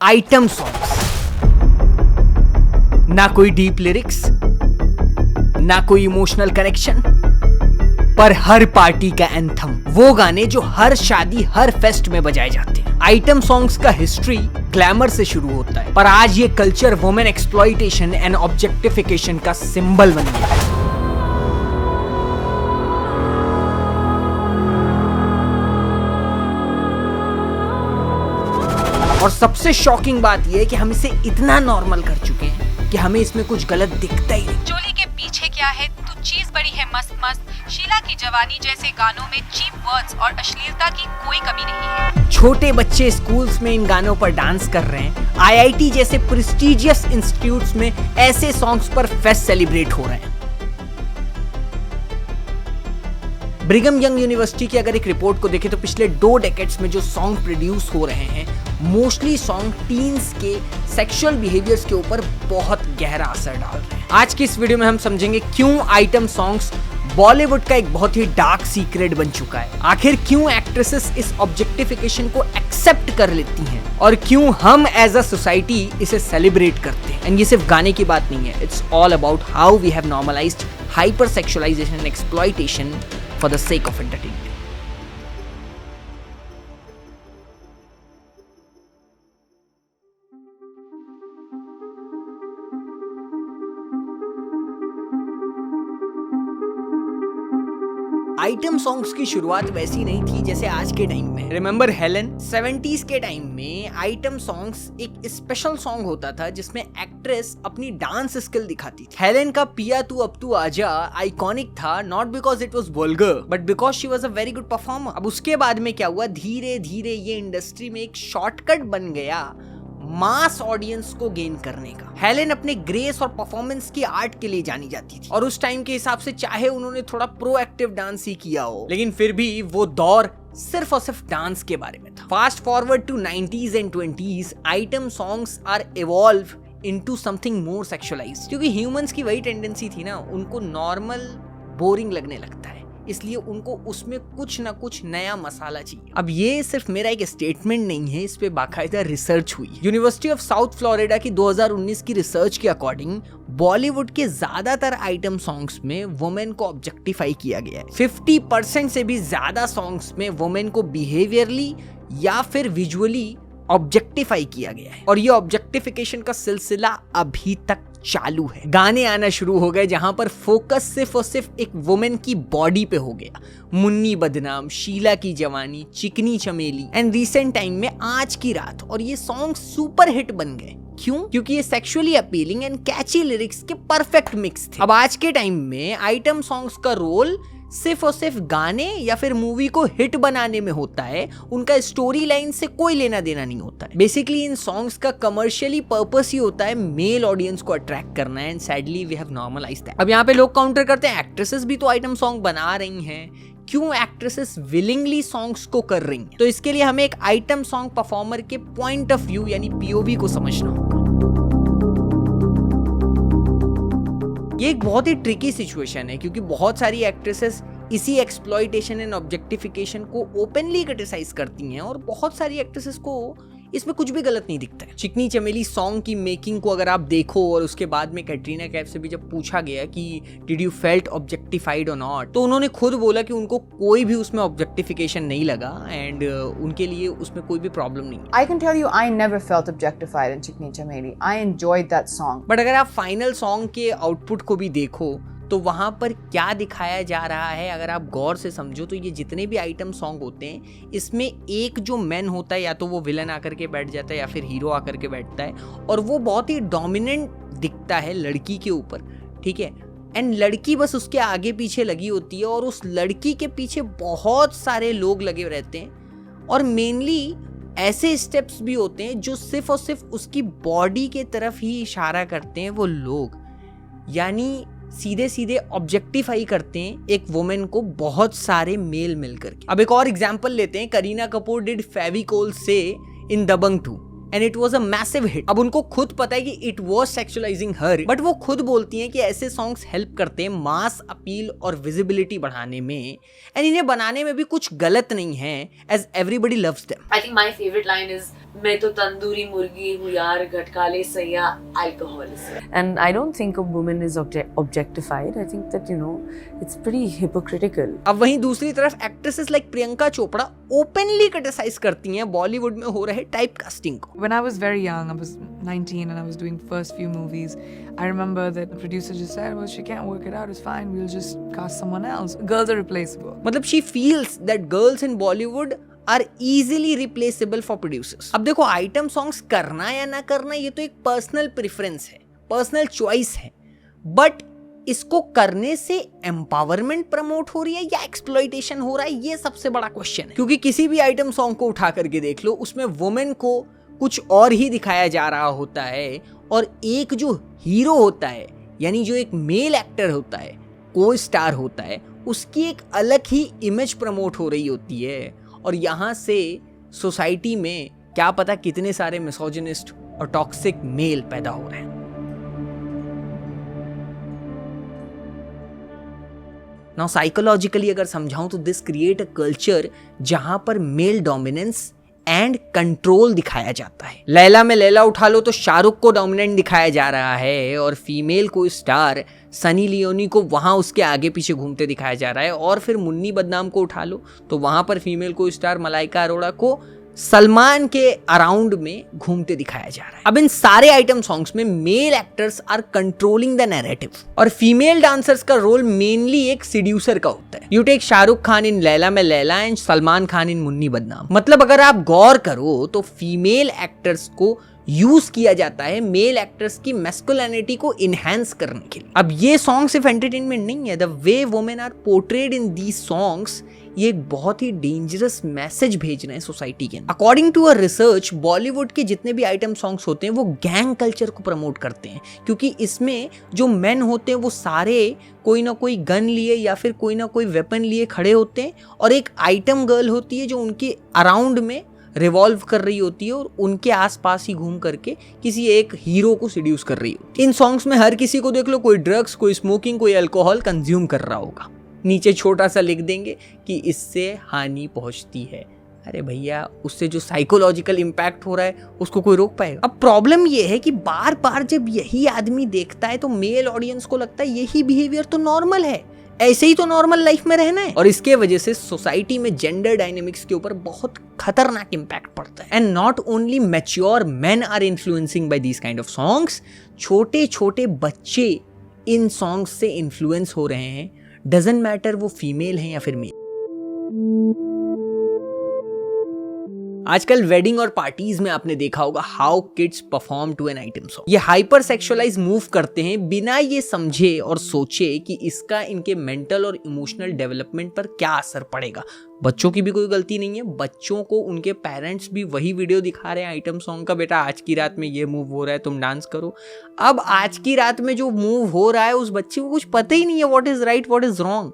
Item songs, ना कोई deep lyrics, ना कोई इमोशनल कनेक्शन, पर हर पार्टी का एंथम, वो गाने जो हर शादी हर फेस्ट में बजाए जाते हैं। आइटम सॉन्ग्स का हिस्ट्री ग्लैमर से शुरू होता है, पर आज ये culture women exploitation and objectification का सिंबल बन गया है। और सबसे शॉकिंग बात यह है कि हम इसे इतना नॉर्मल कर चुके हैं कि हमें इसमें कुछ गलत दिखता ही नहीं। चोली के पीछे क्या है, तू चीज बड़ी है मस्त मस्त, शीला की जवानी जैसे गानों में चीप वर्ड्स और अश्लीलता की कोई कमी नहीं है। छोटे बच्चे स्कूल्स में इन गानों पर डांस कर रहे हैं। IIT जैसे प्रेस्टिजियस इंस्टीट्यूट्स में ऐसे सॉन्ग्स पर फेस्ट सेलिब्रेट हो रहे हैं। ब्रिगम यंग यूनिवर्सिटी की अगर एक रिपोर्ट को देखें तो पिछले 2 डेकेड्स में जो सॉन्ग प्रोड्यूस हो रहे हैं, मोस्टली सॉन्ग टीन्स के सेक्सुअल बिहेवियर्स के ऊपर बहुत गहरा असर डाल रहे हैं। आज की इस वीडियो में हम समझेंगे क्यों आइटम सॉन्ग्स बॉलीवुड का एक बहुत ही डार्क सीक्रेट बन चुका है, आखिर क्यों एक्ट्रेसेस इस ऑब्जेक्टिफिकेशन को एक्सेप्ट कर लेती हैं और क्यों हम एज अ सोसाइटी इसे सेलिब्रेट करते हैं। एंड ये सिर्फ गाने की बात नहीं है, it's all about how we have normalised hyper sexualisation and exploitation for the sake of entertainment. Item songs की शुरुआत वैसी नहीं थी जैसे आज के टाइम में। Remember Helen? 70s के टाइम में आइटम सॉन्ग्स एक स्पेशल सॉन्ग होता था जिसमें एक्ट्रेस अपनी डांस स्किल दिखाती थी। हेलन का पिया तू अब तू आजा आइकॉनिक था, not because it was vulgar but because she was a very good performer. अब उसके बाद में क्या हुआ, धीरे धीरे ये इंडस्ट्री में एक शॉर्टकट बन गया मास ऑडियंस को गेन करने का। हेलेन अपने ग्रेस और परफॉर्मेंस की आर्ट के लिए जानी जाती थी और उस टाइम के हिसाब से चाहे उन्होंने थोड़ा प्रोएक्टिव डांस ही किया हो, लेकिन फिर भी वो दौर सिर्फ और सिर्फ डांस के बारे में था। Fast forward to 90s and 20s, item songs are evolve into something more sexualized, क्योंकि ह्यूमंस की वही टेंडेंसी थी ना, उनको नॉर्मल बोरिंग लगने लगता है, इसलिए उनको उसमें कुछ ना कुछ नया मसाला चाहिए। अब ये सिर्फ मेरा एक स्टेटमेंट नहीं है, इस पे बाकायदा रिसर्च हुई। यूनिवर्सिटी ऑफ साउथ फ्लोरिडा की 2019 की रिसर्च के अकॉर्डिंग बॉलीवुड के ज्यादातर आइटम सॉन्ग्स में वुमेन को ऑब्जेक्टिफाई किया गया है। 50% से भी ज्यादा सॉन्ग्स में वुमेन को बिहेवियरली या फिर विजुअली ऑब्जेक्टिफाई किया गया है और ये ऑब्जेक्टिफिकेशन का सिलसिला अभी तक चालू है। गाने आना शुरू हो गए जहां पर फोकस सिर्फ और सिर्फ एक वुमेन की बॉडी पे हो गया। मुन्नी बदनाम, शीला की जवानी, चिकनी चमेली एंड रिसेंट टाइम में आज की रात, और ये सॉन्ग सुपर हिट बन गए। क्यों? क्योंकि ये sexually appealing and catchy lyrics के परफेक्ट मिक्स थे। अब आज के टाइम में आइटम सॉन्ग्स का रोल सिर्फ और सिर्फ गाने या फिर मूवी को हिट बनाने में होता है, उनका स्टोरी लाइन से कोई लेना देना नहीं होता है। बेसिकली इन सॉन्ग्स का कमर्शियली पर्पस ही होता है मेल ऑडियंस को अट्रैक्ट करना है, and sadly we have normalised that. अब यहाँ पे लोग काउंटर करते हैं, एक्ट्रेसेस भी तो आइटम सॉन्ग बना रही हैं, क्यों एक्ट्रेसेस विलिंगली सॉन्ग्स को कर रही हैं? तो इसके लिए हमें एक आइटम सॉन्ग परफॉर्मर के पॉइंट ऑफ व्यू यानी POV को समझना होगा। ये एक बहुत ही ट्रिकी सिचुएशन है क्योंकि बहुत सारी एक्ट्रेसेस इसी एक्सप्लॉइटेशन एंड ऑब्जेक्टिफिकेशन को ओपनली क्रिटिसाइज करती हैं और बहुत सारी एक्ट्रेसेस को इसमें कुछ भी गलत नहीं दिखता है। चिकनी चमेली सॉन्ग की मेकिंग को अगर आप देखो और उसके बाद में कैटरीना कैफ से भी जब पूछा गया कि डिड यू फेल्ट ऑब्जेक्टिफाइड और नॉट, तो उन्होंने खुद बोला कि उनको कोई भी उसमें ऑब्जेक्टिफिकेशन नहीं लगा एंड उनके लिए उसमें कोई भी प्रॉब्लम नहीं। I can tell you I never felt objectified in Chikni Chameli. I enjoyed that song. But अगर आप फाइनल सॉन्ग के आउटपुट को भी देखो तो वहां पर क्या दिखाया जा रहा है, अगर आप गौर से समझो तो ये जितने भी आइटम सॉन्ग होते हैं इसमें एक जो मैन होता है, या तो वो विलन आकर के बैठ जाता है या फिर हीरो आकर के बैठता है और वो बहुत ही डोमिनेंट दिखता है लड़की के ऊपर, ठीक है, एंड लड़की बस उसके आगे पीछे लगी होती है और उस लड़की के पीछे बहुत सारे लोग लगे रहते हैं और मेनली ऐसे स्टेप्स भी होते हैं जो सिर्फ और सिर्फ उसकी बॉडी के तरफ ही इशारा करते हैं। वो लोग यानी सीधे सीधे ऑब्जेक्टिफाई करते हैं एक वुमेन को बहुत सारे मेल मिलकर के। अब एक और एग्जांपल लेते हैं, करीना कपूर डिड फेविकोल से इन दबंग 2 and it was a massive hit. अब उनको खुद पता है कि it was sexualising her, but वो खुद बोलती हैं कि ऐसे सॉन्ग्स हेल्प करते हैं मास अपील और विजिबिलिटी बढ़ाने में, एंड इन्हें बनाने में भी कुछ गलत नहीं है, as everybody loves them. I think my favorite line is मैं तो तंदूरी मुर्गी हूँ यार, घटकाले सैया अल्कोहल से. And I don't think a woman is objectified. I think that, it's pretty hypocritical. अब वहीं दूसरी तरफ actresses like Priyanka Chopra openly criticise करती हैं बॉलीवुड में हो रहे टाइप कास्टिंग को. When I was very young, I was 19 and I was doing first few movies, I remember that the producer just said, well, she can't work it out, it's fine, we'll just cast someone else. Girls are replaceable. मतलब she feels that girls in Bollywood are easily replaceable for producers. अब देखो item songs करना या ना करना ये तो एक पर्सनल प्रेफरेंस है, पर्सनल चॉइस है, बट इसको करने से एम्पावरमेंट प्रमोट हो रही है या एक्सप्लॉइटेशन हो रहा है, ये सबसे बड़ा क्वेश्चन है. क्योंकि किसी भी आइटम सॉन्ग को उठा करके देख लो, उसमें वुमेन को कुछ और ही दिखाया जा रहा होता है और एक जो हीरो होता है यानी जो एक मेल एक्टर होता है, को स्टार होता है, उसकी एक अलग ही इमेज प्रमोट हो रही होती है. और यहाँ से सोसाइटी में क्या पता कितने सारे मिसोजिनिस्ट और टॉक्सिक मेल पैदा हो रहे हैं. नाउ साइकोलॉजिकली अगर समझाऊं तो दिस क्रिएट अ कल्चर जहां पर मेल डोमिनेंस एंड कंट्रोल दिखाया जाता है. लैला में लैला उठा लो तो शाहरुख को डोमिनेंट दिखाया जा रहा है और फीमेल को स्टार सनी लियोनी को वहां उसके आगे पीछे घूमते दिखाया जा रहा है. और फिर मुन्नी बदनाम को उठा लो तो वहां पर फीमेल को स्टार मलाइका अरोड़ा को सलमान के अराउंड में घूमते दिखाया जा रहा है. अब इन सारे आइटम सॉन्ग्स में male actors are controlling the narrative और फीमेल डांसर्स का रोल मेनली एक सीड्यूसर का होता है. You take Shahrukh Khan in Laila में लैला एंड सलमान खान इन मुन्नी बदनाम. मतलब अगर आप गौर करो तो फीमेल एक्टर्स को यूज किया जाता है मेल एक्टर्स की मैस्कुलिनिटी को इनहैंस करने के लिए. अब ये सॉन्ग सिर्फ एंटरटेनमेंट नहीं है, the way women are portrayed in these songs ये एक बहुत ही डेंजरस मैसेज भेज रहे हैं सोसाइटी के अंदर. According to a research Bollywood के जितने भी आइटम सॉन्ग्स होते हैं वो गैंग कल्चर को प्रमोट करते हैं, क्योंकि इसमें जो मेन होते हैं वो सारे कोई ना कोई गन लिए या फिर कोई ना कोई वेपन लिए खड़े होते हैं और एक आइटम गर्ल होती है जो उनके अराउंड में रिवॉल्व कर रही होती है और उनके आसपास ही घूम करके किसी एक हीरो को सीड्यूस कर रही होती है. इन सॉन्ग्स में हर किसी को देख लो कोई ड्रग्स, कोई स्मोकिंग, कोई अल्कोहल कंज्यूम कर रहा होगा. नीचे छोटा सा लिख देंगे कि इससे हानि पहुंचती है. अरे भैया उससे जो साइकोलॉजिकल इम्पैक्ट हो रहा है उसको कोई रोक पाएगा? अब प्रॉब्लम ये है कि बार बार जब यही आदमी देखता है तो मेल ऑडियंस को लगता है यही बिहेवियर तो नॉर्मल है, ऐसे ही तो नॉर्मल लाइफ में रहना है. और इसके वजह से सोसाइटी में जेंडर डायनेमिक्स के ऊपर बहुत खतरनाक इम्पैक्ट पड़ता है. And not only mature men are influencing by these kind of songs, छोटे छोटे बच्चे इन सॉन्ग्स से इन्फ्लुएंस हो रहे हैं. डजंट मैटर वो फीमेल है या फिर मेल. आजकल वेडिंग और पार्टीज में आपने देखा होगा how kids perform to an item song. ये हाइपर सेक्सुअलाइज मूव करते हैं बिना ये समझे और सोचे कि इसका इनके मेंटल और इमोशनल डेवलपमेंट पर क्या असर पड़ेगा. बच्चों की भी कोई गलती नहीं है, बच्चों को उनके पेरेंट्स भी वही वीडियो दिखा रहे हैं आइटम सॉन्ग का, बेटा आज की रात में ये मूव हो रहा है तुम डांस करो. अब आज की रात में जो मूव हो रहा है उस बच्चे को कुछ पता ही नहीं है what is right what is wrong,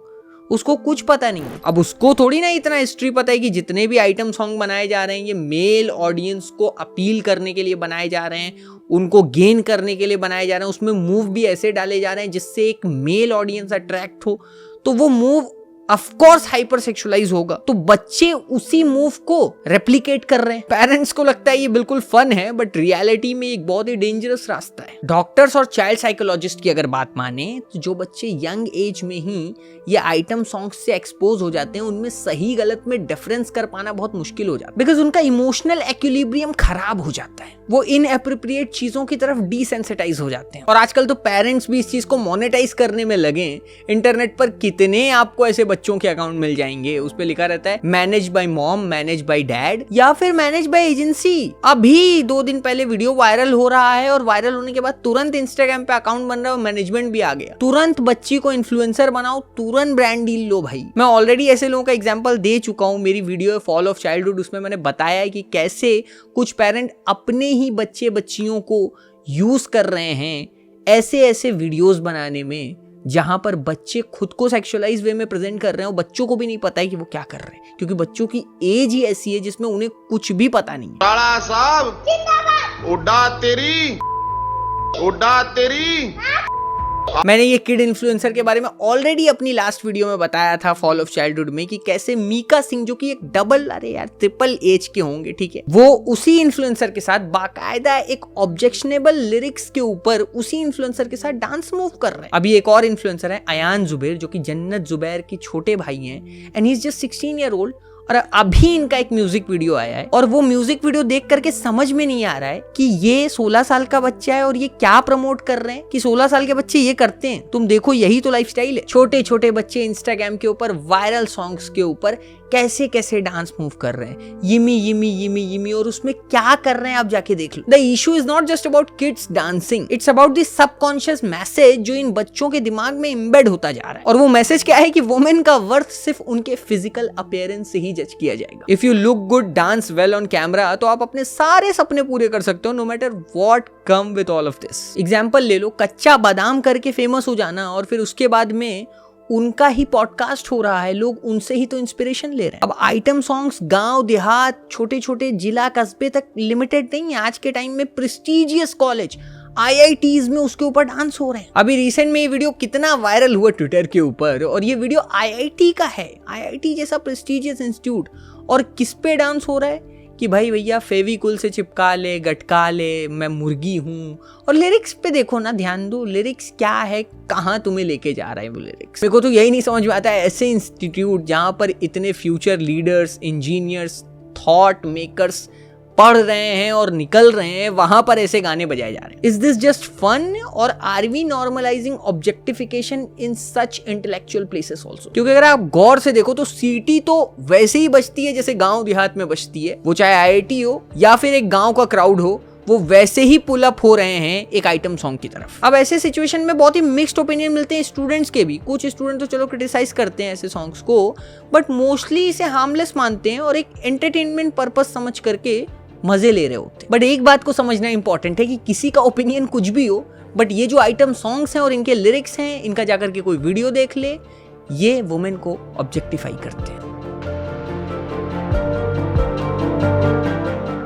उसको कुछ पता नहीं है. अब उसको थोड़ी ना इतना हिस्ट्री पता है कि जितने भी आइटम सॉन्ग बनाए जा रहे हैं ये मेल ऑडियंस को अपील करने के लिए बनाए जा रहे हैं, उनको गेन करने के लिए बनाए जा रहे हैं. उसमें मूव भी ऐसे डाले जा रहे हैं जिससे एक मेल ऑडियंस अट्रैक्ट हो, तो वो move of course hyper sexualise होगा. तो बच्चे उसी मूव को रेप्लिकेट कर रहे हैं. पेरेंट्स को लगता है ये बिल्कुल फन है, बट रियलिटी में एक बहुत ही डेंजरस रास्ता है. डॉक्टर्स और चाइल्ड साइकोलॉजिस्ट की अगर बात माने तो जो बच्चे यंग एज में ही ये आइटम सॉन्ग्स से एक्सपोज हो जाते हैं उनमें सही गलत में डिफरेंस कर पाना बहुत मुश्किल हो जाता है, बिकॉज उनका इमोशनल एक्विलिब्रियम खराब हो जाता है. वो इनएप्रोप्रिएट चीजों की तरफ डिसेंसिटाइज हो जाते हैं. और आजकल तो पेरेंट्स भी इस चीज को मोनेटाइज करने में लगे. इंटरनेट पर कितने आपको ऐसे बच्चों के अकाउंट मिल जाएंगे, उस पे लिखा रहता है manage by mom, manage by dad या फिर मैनेज बाय एजेंसी. अभी 2 दिन पहले वीडियो वायरल हो रहा है और वायरल होने के बाद तुरंत इंस्टाग्राम पे अकाउंट बन रहा है और मैनेजमेंट भी आ गया. तुरंत बच्ची को इन्फ्लुएंसर बनाओ, तुरंत ब्रांड डील लो. भाई मैं ऑलरेडी ऐसे लोगों का एग्जांपल दे चुका हूं. मेरी वीडियो है फॉल ऑफ चाइल्डहुड, उसमें मैंने बताया है कि कैसे कुछ पेरेंट अपने ही बच्चे बच्चियों को यूज कर रहे हैं ऐसे ऐसे वीडियोस बनाने में जहां पर बच्चे खुद को सेक्सुअलाइज वे में प्रेजेंट कर रहे हैं और बच्चों को भी नहीं पता है कि वो क्या कर रहे हैं, क्योंकि बच्चों की एज ही ऐसी है जिसमें उन्हें कुछ भी पता नहीं है. राणा साहब उड़ा तेरी मैंने ये किड इन्फ्लुएंसर के बारे में ऑलरेडी अपनी लास्ट वीडियो में बताया था फॉल ऑफ चाइल्डहुड में कि कैसे मीका सिंह, जो कि एक ट्रिपल एज के होंगे, ठीक है, वो उसी इन्फ्लुएंसर के साथ बाकायदा एक ऑब्जेक्शनेबल लिरिक्स के ऊपर उसी इन्फ्लुएंसर के साथ डांस मूव कर रहे हैं। अभी एक और इन्फ्लुएंसर है अयान जुबैर, जो कि जन्नत जुबैर के छोटे भाई हैं, and he is just 16 year old. और अभी इनका एक म्यूजिक वीडियो आया है और वो म्यूजिक वीडियो देख करके समझ में नहीं आ रहा है कि ये 16 साल का बच्चा है और ये क्या प्रमोट कर रहे हैं कि 16 साल के बच्चे ये करते हैं। तुम देखो, यही तो लाइफस्टाइल है। छोटे छोटे बच्चे इंस्टाग्राम के ऊपर वायरल सॉन्ग्स के ऊपर कैसे कैसे डांस मूव कर रहे हैं, यिमी यिमी यिमी यिमी, और उसमें क्या कर रहे हैं आप जाके देख लो। The issue is not just about kids dancing, it's about the subconscious message जो इन बच्चों के दिमाग में इम्बेड होता जा रहा है। और वो मैसेज क्या है कि वुमेन का वर्थ सिर्फ उनके फिजिकल अपीयरेंस से ही जज किया जाएगा। If you look good, dance well on camera, तो आप अपने सारे सपने पूरे कर सकते हो, no matter what come with all of this. Example ले लो, कच्चा बादाम करके फेमस हो जाना और फिर उसके बाद में उनका ही पॉडकास्ट हो रहा है, लोग उनसे ही तो इंस्पिरेशन ले रहे हैं। अब आइटम सॉन्ग्स गांव देहात, छोटे छोटे जिला कस्बे तक लिमिटेड नहीं है। आज के टाइम में प्रेस्टिजियस कॉलेज, IITs में उसके ऊपर डांस हो रहे हैं। अभी रिसेंट में ये वीडियो कितना वायरल हुआ ट्विटर के ऊपर, और ये वीडियो IIT का है, IIT जैसा प्रेस्टिजियस इंस्टीट्यूट, और किस पे डांस हो रहा है कि भाई भैया फेविकुल से चिपका ले, गटका ले, मैं मुर्गी हूँ। और लिरिक्स पे देखो ना, ध्यान दो, लिरिक्स क्या है, कहाँ तुम्हें लेके जा रहा है वो लिरिक्स। मेरे को तो यही नहीं समझ में आता है, ऐसे इंस्टीट्यूट जहाँ पर इतने future leaders, engineers, thought makers पढ़ रहे हैं और निकल रहे हैं, वहां पर ऐसे गाने बजाए जा रहे हैं। इज दिस जस्ट फन और are we normalizing objectification in such intellectual places also? क्योंकि अगर आप गौर से देखो तो सिटी तो वैसे ही बजती है जैसे गांव देहात में बजती है, वो चाहे IIT हो या फिर एक गांव का क्राउड हो, वो वैसे ही पुल अप हो रहे हैं एक आइटम सॉन्ग की तरफ। अब ऐसे सिचुएशन में बहुत ही मिक्स्ड ओपिनियन मिलते हैं स्टूडेंट्स के भी। कुछ स्टूडेंट तो चलो क्रिटिसाइज करते हैं ऐसे सॉन्ग्स को, बट मोस्टली इसे हार्मलेस मानते हैं और एक एंटरटेनमेंट पर्पस समझ करके मजे ले रहे होते हैं। बट एक बात को समझना इंपॉर्टेंट है कि किसी का ओपिनियन कुछ भी हो, बट ये जो आइटम सॉन्ग्स हैं और इनके लिरिक्स हैं, इनका जाकर के कोई वीडियो देख ले, ये वुमेन को ऑब्जेक्टिफाई करते हैं।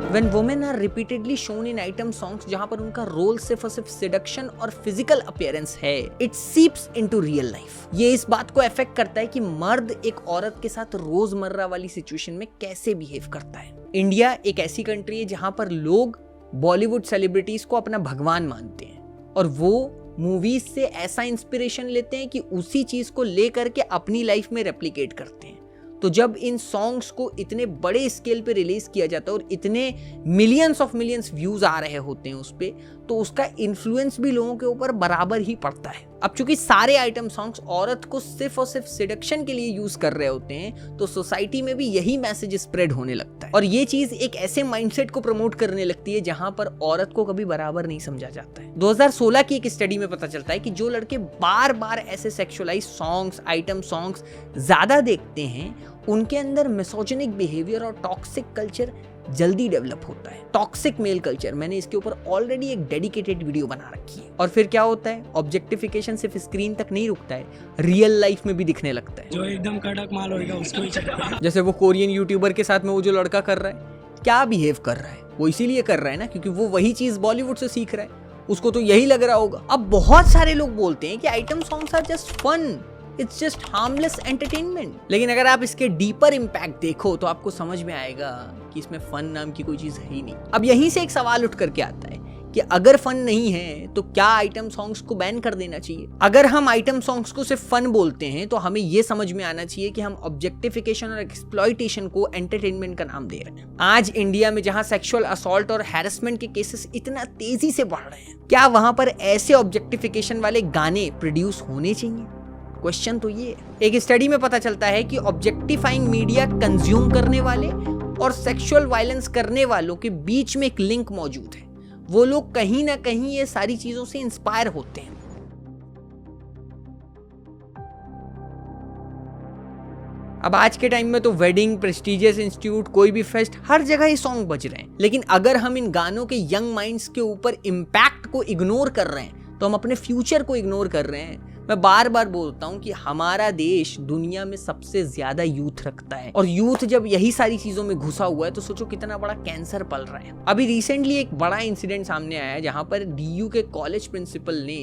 When women are repeatedly shown in item songs जहां पर उनका रोल सिर्फ और सिर्फ सेडक्शन और फिजिकल अपीयरेंस है, it seeps into real life। ये इस बात को अफेक्ट करता है कि मर्द एक औरत के साथ रोजमर्रा वाली सिचुएशन में कैसे बिहेव करता है। इंडिया एक ऐसी कंट्री है जहां पर लोग बॉलीवुड सेलिब्रिटीज को अपना भगवान मानते हैं और वो मूवीज से ऐसा इंस्पिरेशन लेते हैं कि उसी चीज को लेकर के अपनी लाइफ में रेप्लिकेट करते हैं। तो जब इन सॉन्ग्स को इतने बड़े स्केल पे रिलीज किया जाता है और इतने मिलियंस ऑफ मिलियंस व्यूज आ रहे होते हैं उस पे, तो उसका इन्फ्लुएंस भी लोगों के ऊपर बराबर ही पड़ता है। अब चूंकि सारे आइटम सॉन्ग्स औरत को सिर्फ और सिर्फ सिडक्शन के लिए यूज कर रहे होते हैं, तो सोसाइटी में भी यही मैसेज स्प्रेड होने लगता है और ये चीज एक ऐसे माइंडसेट को प्रमोट करने लगती है जहां पर औरत को कभी बराबर नहीं समझा जाता है। 2016 की एक स्टडी में पता चलता है कि जो लड़के बार बार ऐसे सेक्सुअलाइज सॉन्ग्स, आइटम सॉन्ग्स ज्यादा देखते हैं, उनके अंदर मिसोजिनिक बिहेवियर और टॉक्सिक कल्चर जल्दी डेवलप होता है। टॉक्सिक मेल कल्चर, मैंने इसके ऊपर ऑलरेडी एक डेडिकेटेड वीडियो बना रखी है। और फिर क्या होता है, ऑब्जेक्टिफिकेशन सिर्फ स्क्रीन तक नहीं रुकता है, रियल लाइफ में भी दिखने लगता है। जो एकदम कड़क माल होगा उसको ही चढ़ा। जैसे वो कोरियन यूट्यूबर के साथ में वो जो लड़का कर रहा है, क्या बिहेव कर रहा है, वो इसीलिए कर रहा है ना क्योंकि वो वही चीज बॉलीवुड से सीख रहा है, उसको तो यही लग रहा होगा। अब बहुत सारे लोग बोलते हैं कि item songs are just fun, it's just harmless entertainment. लेकिन अगर आप इसके डीपर इम्पैक्ट देखो तो आपको समझ में आएगा कि इसमें फन नाम की कोई चीज है ही नहीं। अब यहीं से एक सवाल उठ करके आता है कि अगर फन नहीं है तो क्या आइटम सॉन्ग्स को बैन कर देना चाहिए? अगर हम आइटम सॉन्ग्स को सिर्फ फन बोलते हैं तो हमें यह समझ में आना चाहिए कि हम ऑब्जेक्टिफिकेशन और एक्सप्लॉइटेशन को एंटरटेनमेंट का नाम दे रहे हैं। आज इंडिया में जहां सेक्सुअल असॉल्ट और हैरेसमेंट के केसेस इतना तेजी से बढ़ रहे हैं, क्या वहां पर ऐसे ऑब्जेक्टिफिकेशन वाले गाने प्रोड्यूस होने चाहिए? क्वेश्चन तो ये है। एक स्टडी में पता चलता है कि ऑब्जेक्टिफाइंग मीडिया कंज्यूम करने वाले और सेक्सुअल वायलेंस करने वालों के बीच में एक लिंक मौजूद है। वो लोग कहीं ना कहीं ये सारी चीजों से इंस्पायर होते हैं। अब आज के टाइम में तो वेडिंग, प्रेस्टिजियस इंस्टीट्यूट, कोई भी फेस्ट, हर जगह ये सॉन्ग बज रहे हैं। लेकिन अगर हम इन गानों के यंग माइंड्स के ऊपर इम्पैक्ट को इग्नोर कर रहे हैं तो हम अपने फ्यूचर को इग्नोर कर रहे हैं। मैं बार बार बोलता हूँ कि हमारा देश दुनिया में सबसे ज्यादा यूथ रखता है, और यूथ जब यही सारी चीजों में घुसा हुआ है तो सोचो कितना बड़ा कैंसर पल रहा है। अभी रिसेंटली एक बड़ा इंसिडेंट सामने आया है जहां पर DU के कॉलेज प्रिंसिपल ने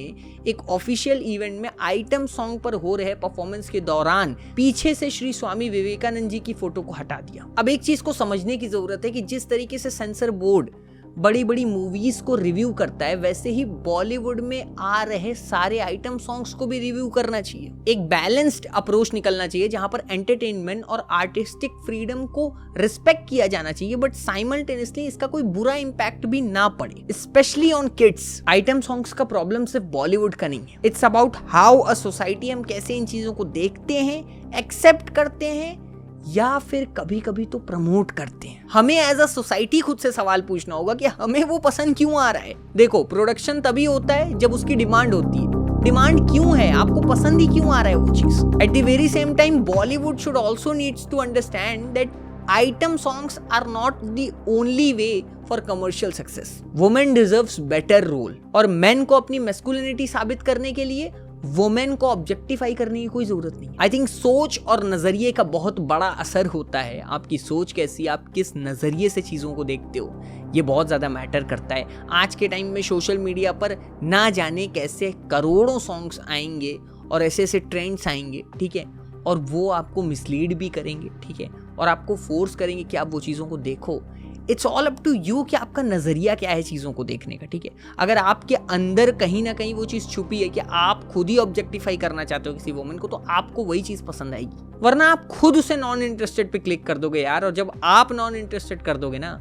एक ऑफिशियल इवेंट में आइटम सॉन्ग पर हो रहे परफॉर्मेंस के दौरान पीछे से श्री स्वामी विवेकानंद जी की फोटो को हटा दिया। अब एक चीज को समझने की जरूरत है कि जिस तरीके से सेंसर बोर्ड बड़ी बड़ी मूवीज को रिव्यू करता है, वैसे ही बॉलीवुड में आ रहे सारे आइटम सॉन्ग्स को भी रिव्यू करना चाहिए। एक बैलेंस्ड अप्रोच निकलना चाहिए जहां पर एंटरटेनमेंट और आर्टिस्टिक फ्रीडम को रिस्पेक्ट किया जाना चाहिए, बट साइमल्टेनियसली इसका कोई बुरा इंपैक्ट भी ना पड़े, specially on kids. Item songs का प्रॉब्लम सिर्फ बॉलीवुड का नहीं है, it's about how a society हम कैसे इन चीजों को देखते हैं, एक्सेप्ट करते हैं या फिर कभी कभी तो प्रमोट करते हैं। हमें एज अ सोसाइटी खुद से सवाल पूछना होगा कि हमें वो पसंद क्यों आ रहा है। देखो, प्रोडक्शन तभी होता है जब उसकी डिमांड होती है। डिमांड क्यों है, आपको पसंद ही क्यों आ रहा है वो चीज। At the very same time Bollywood should also needs to understand that item songs are not the only way for commercial success. Women deserves better role, और मेन को अपनी मैस्कुलिनिटी साबित करने के लिए वुमेन को ऑब्जेक्टिफाई करने की कोई जरूरत नहीं। आई थिंक सोच और नजरिए का बहुत बड़ा असर होता है। आपकी सोच कैसी, आप किस नजरिए से चीजों को देखते हो, ये बहुत ज्यादा मैटर करता है। आज के टाइम में सोशल मीडिया पर ना जाने कैसे करोड़ों सॉन्ग्स आएंगे और ऐसे ऐसे ट्रेंड्स आएंगे, ठीक है, और वो आपको मिसलीड भी करेंगे, ठीक है, और आपको फोर्स करेंगे कि आप वो चीज़ों को देखो। It's all up to you कि आपका नज़रिया क्या है चीज़ों को देखने का, ठीक है। अगर आपके अंदर कहीं ना कहीं वो चीज़ छुपी है कि आप खुद ही ऑब्जेक्टिफाई करना चाहते हो किसी वुमन को, तो आपको वही चीज़ पसंद आएगी, वरना आप खुद उसे नॉन इंटरेस्टेड पे क्लिक कर दोगे यार। और जब आप नॉन इंटरेस्टेड कर दोगे ना,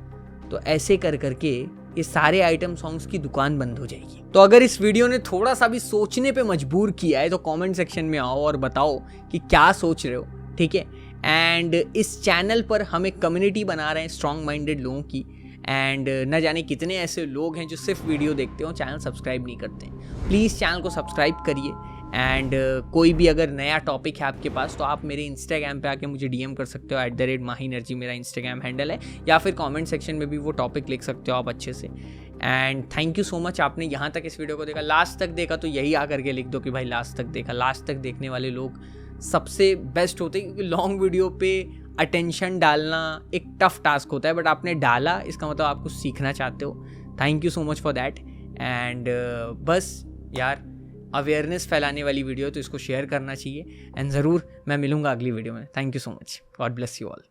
तो ऐसे कर करके ये सारे आइटम सॉन्ग्स की दुकान बंद हो जाएगी। तो अगर इस वीडियो ने थोड़ा सा भी सोचने पे मजबूर किया है तो कमेंट सेक्शन में आओ और बताओ कि क्या सोच रहे हो, ठीक है। एंड इस चैनल पर हम एक कम्युनिटी बना रहे हैं स्ट्रॉन्ग माइंडेड लोगों की, एंड न जाने कितने ऐसे लोग हैं जो सिर्फ वीडियो देखते हो, चैनल सब्सक्राइब नहीं करते हैं। प्लीज़ चैनल को सब्सक्राइब करिए। एंड कोई भी अगर नया टॉपिक है आपके पास तो आप मेरे इंस्टाग्राम पे आके मुझे DM कर सकते हो, @mahinerji मेरा इंस्टाग्राम हैंडल है, या फिर कमेंट सेक्शन में भी वो टॉपिक लिख सकते हो आप अच्छे से। And thank you so much, आपने यहाँ तक इस वीडियो को देखा, लास्ट तक देखा, तो यही आकर के लिख दो कि भाई लास्ट तक देखा। लास्ट तक देखने वाले लोग सबसे बेस्ट होते हैं, क्योंकि लॉन्ग वीडियो पे अटेंशन डालना एक टफ टास्क होता है, बट आपने डाला, इसका मतलब आप कुछ सीखना चाहते हो। Thank you so much for that. And बस यार, अवेयरनेस फैलाने वाली वीडियो, तो इसको शेयर करना चाहिए। एंड ज़रूर मैं मिलूंगा अगली वीडियो में। Thank you so much, God bless you all.